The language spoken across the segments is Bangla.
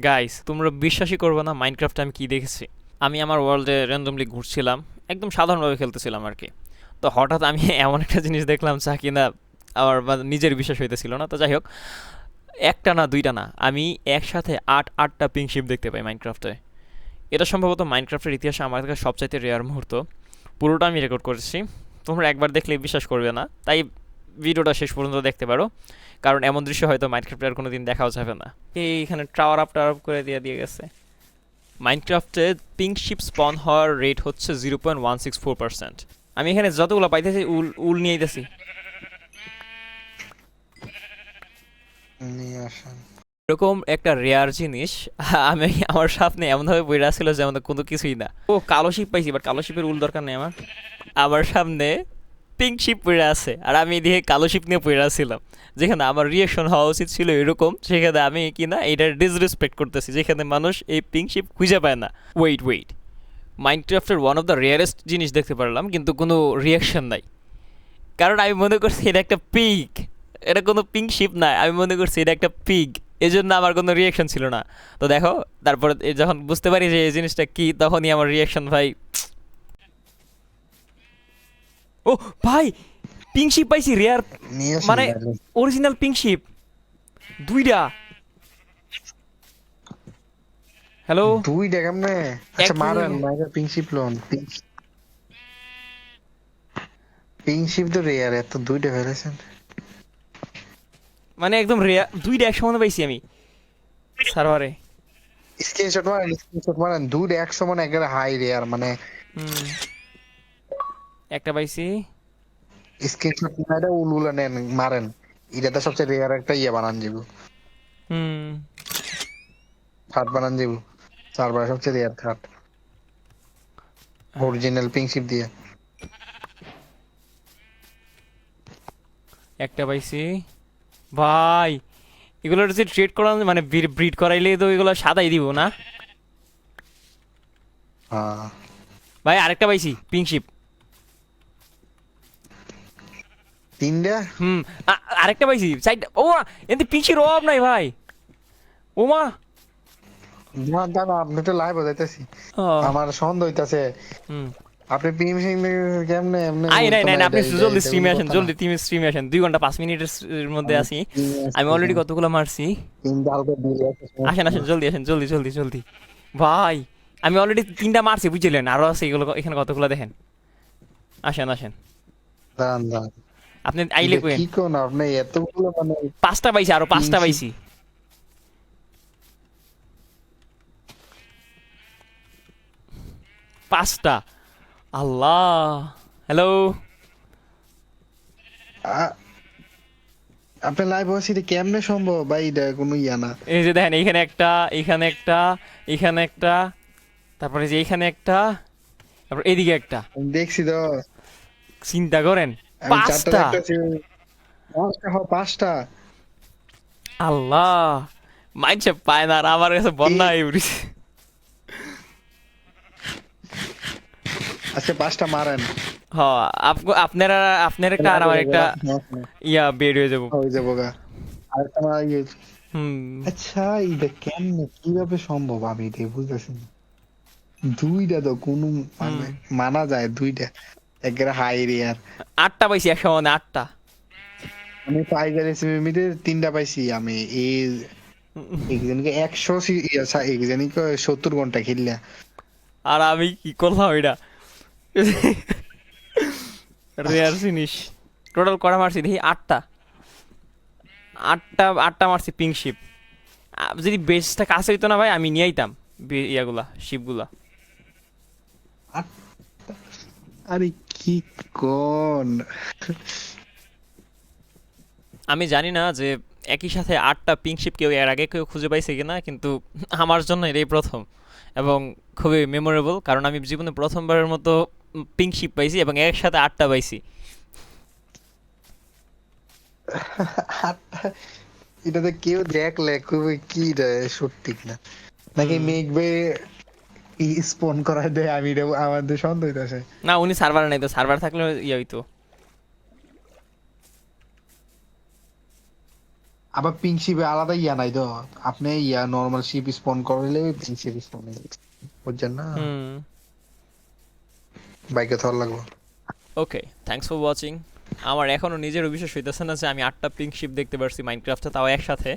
গাইস, তোমরা বিশ্বাসই করবে না মাইনক্রাফটে আমি কি দেখেছি। আমি আমার ওয়ার্ল্ডে র্যান্ডমলি ঘুরছিলাম, একদম সাধারণভাবে খেলতেছিলাম আর কি। তো হঠাৎ আমি এমন একটা জিনিস দেখলাম যা কিনা আমার নিজের বিশ্বাস হইতেছিল না। তো যাই হোক, একটা না দুইটা না, আমি একসাথে আটটা পিঙ্ক শিপ দেখতে পাই মাইনক্রাফটে। এটা সম্ভবত মাইনক্রাফটের ইতিহাসে আমার কাছে সবচাইতে রেয়ার মুহূর্ত। পুরোটা আমি রেকর্ড করেছি, তোমরা একবার দেখলে বিশ্বাস করবে না, তাই ভিডিওটা শেষ পর্যন্ত দেখতে পারো, কারণ এমন দৃশ্য হয়তো মাইনক্রাফটে আর কোনোদিন দেখাও যাবে না। এইখানে টাওয়ার আপ করে দিয়ে গেছে। মাইনক্রাফটে পিঙ্ক শিপ স্পন হওয়ার রেট হচ্ছে 0.164%। আমি এখানে যতগুলো পাইতেছি উল উল নিয়ে আইতেছি। নিয়ে আসেন। এরকম একটা রেয়ার জিনিস আমি আমার সামনে এমনভাবে বইরা ছিল যেমন কোনো কিছুই না। ও কালো শিপ পাইছি, বাট কালো শিপের উল দরকার নেই আমার। আমার সামনে পিঙ্ক শিপ পড়ে আছে আর আমি এদিকে কালো শিপ নিয়ে পড়ে ছিলাম। যেখানে আমার রিয়েকশন হওয়া উচিত ছিল এরকম, সেখানে আমি কিনা এটার ডিসরেসপেক্ট করতেছি, যেখানে মানুষ এই পিঙ্ক শিপ খুঁজে পায় না। ওয়েট, মাইনক্রাফটের ওয়ান অফ দ্য রেয়ারেস্ট জিনিস দেখতে পারলাম, কিন্তু কোনো রিয়াকশন নাই। কারণ আমি মনে করছি এটা একটা পিগ, এটা কোনো পিঙ্ক শিপ না, আমি মনে করছি এটা একটা পিগ। এই জন্য আমার কোনো রিয়াকশন ছিল না। তো দেখো, তারপরে যখন বুঝতে পারি যে এই জিনিসটা কি, তখনই আমার রিয়াকশন ভাই। ও ভাই, পিঙ্ক শিপ পাইছি রেয়ার, নিয়ে আসেন মানে তাহলে। অরিজিনাল পিঙ্ক শিপ দুইটা। হ্যালো। দুইটা কেমনে? আচ্ছা এক মারেন মাইরা পিংশিপ লোন। পিংশিপ তো রেয়ার, এত দুইটা ফেলেছেন। মানে একদম রেয়ার, দুইটা একসঙ্গে পাইছি আমি সার্ভারে। স্ক্রিনশট মারেন দুইটা একশো মানে একেবারে হাই রেয়ার মানে। হুম, একটা পাইছি। স্ক্রিনশট মারে উলুলা নেন মারেন। এটা তো সবচেয়ে রেয়ার একটা ইয়ে বানান যাবো, হুম, থার্ড বানান যাবো। সার্ভার সবচেয়ে রেয়ার থার্ড অরিজিনাল পিংশিপ দিয়ে। একটা পাইছি ভাই। এগুলো যে ট্রেড করা মানে ব্রিড করাইলে তো এগুলো সাদাই দিব না হ্যাঁ ভাই। আরেকটা পাইছি পিঙ্ক শিপ। তিনটা। হুম, আরেকটা পাইছি সাইড। ও এতে পিঙ্ক শিপের অভাব নাই ভাই। ওমা। না দাদা আপনি তো লাইভ যাইতেছি, ও, আমার সন্দেহ হইতাছে। হুম। আপনি পিংশিপ কেমনে এমনি আই নাই বলতো নাই না, নাই, এটা আপনি এটা জলদি এটা স্ট্রিমে কোনো আসেন, কথা না। জলদি তুমি স্ট্রিমে আসেন। 2 ঘন্টা 5 মিনিটের মধ্যে আমি আসি। আমি অলরেডি দেখেন, কতগুলো মারছি। তিনটা হালকা দিয়ে আছে, আসেন সমস্যা আসেন, না। জলদি আসেন, জলদি ভাই। আমি অলরেডি 3টা মারছি বুঝলেন, আরো আছে এগুলো, এখানে কতগুলো দেখেন। আসেন। দাঁড়ান দাঁড়ান, আপনি আইলে এটা কোয়েন। কি কোন আপনি এতগুলো মানে 5টা পাইছি, আরো 5টা পিংশিপ। পাইছি। 5টা। আল্লাহ। হ্যালো। আপনি লাইভ আছেন, এটা কেমনে সম্ভব ভাই? এটা কোনো ইয়া না। এই যে দেখেন, এইখানে একটা, এখানে একটা, এখানে একটা, তারপরে যে এইখানে একটা, তারপর এদিকে একটা। আমি দেখছি তো, চিন্তা করেন, আমি চারটা 5টা। দেখতেছি। পাঁচটা, হ্যাঁ পাঁচটা। আল্লাহ। মাইনছে পায় না আর আমার কাছে বন্যা এই হয়ে উঠেছে। আজকে পাঁচটা মারেন। হ, আপনারা, আপনার একটা আর লাইভ আমার হয়ে যাবে, একটা সমস্যা নেই। ইয়া বের হয়ে যাবো। হয়ে যাবো গা। আরেকটা মারা ইয়ে। হুম। আচ্ছা এটা কেমনে কিভাবে সম্ভব আমি এটা বুঝতেছি না। দুইটা তো কোনো হুম, মানে মানা যায় দুইটা, একেবারে হাই রেয়ার। 8টা পাইছি এক সমানে 8টা। আমি টাইগার এসএমএমিতে তিনটা পাইছি আমি। এই একজনকে একজনকে 70 ঘন্টা খেললা। আর আমি কি করলাম এটা, রেয়ার জিনিস। টোটাল করা মারছি দেখি 8টা। 8টা মারছি পিঙ্ক শিপ। যদি বেসটা কাছে হইতো না ভাই, আমি নিয়ে আইতাম ইয়াগুলা, শিপগুলা। আ- আরে কি কোন? আমি জানি না যে একই সাথে 8টা পিঙ্ক শিপ কেউ এর আগে কেউ খুঁজে পাইছে কিনা, কিন্তু আমার জন্য এটাই প্রথম এবং খুবই মেমোরেবল, কারণ আমি জীবনে প্রথমবারের মতো পিঙ্ক শিপ পাইছি এবং একসাথে 8টা পাইছি। আটটা? এটাতে কেউ দেখলে খুবই কি রে, সত্যি না নাকি হুম। মেঘ বে স্পন করায় দেয়? আমি আমাদের সন্দেহ হইতাছে। না, উনি সার্ভার নাই তো, সার্ভার থাকলে ইয়ে হইতো। আবার পিঙ্ক শিপে আলাদা ইয়া নাই তো, আপনি ইয়া নর্মাল শিপ স্পন করলে পিঙ্ক শিপ স্পন বুঝছেন না, হুম। বাইকে থর লাগবে। ওকে, থ্যাঙ্কস ফর ওয়াচিং। আমার এখনও নিজেরও বিশ্বাস হইতেছে না যে আমি 8টা পিঙ্ক শিপ দেখতে পারছি মাইনক্রাফটে, তাও একসাথে।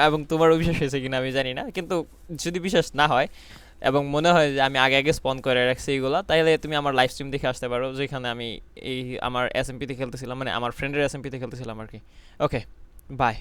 এবং তোমারও বিশ্বাস হয়েছে কিনা আমি জানি না, কিন্তু যদি বিশ্বাস না হয় এবং মনে হয় যে আমি আগে আগে স্পন করে রাখছি এইগুলা, তাহলে তুমি আমার লাইভ স্ট্রিম দেখে আসতে পারো, যেখানে আমি এই আমার এসএমপিতে খেলতেছিলাম, মানে আমার ফ্রেন্ডের এসএমপিতে খেলতেছিলাম আর কি। ওকে, বাই।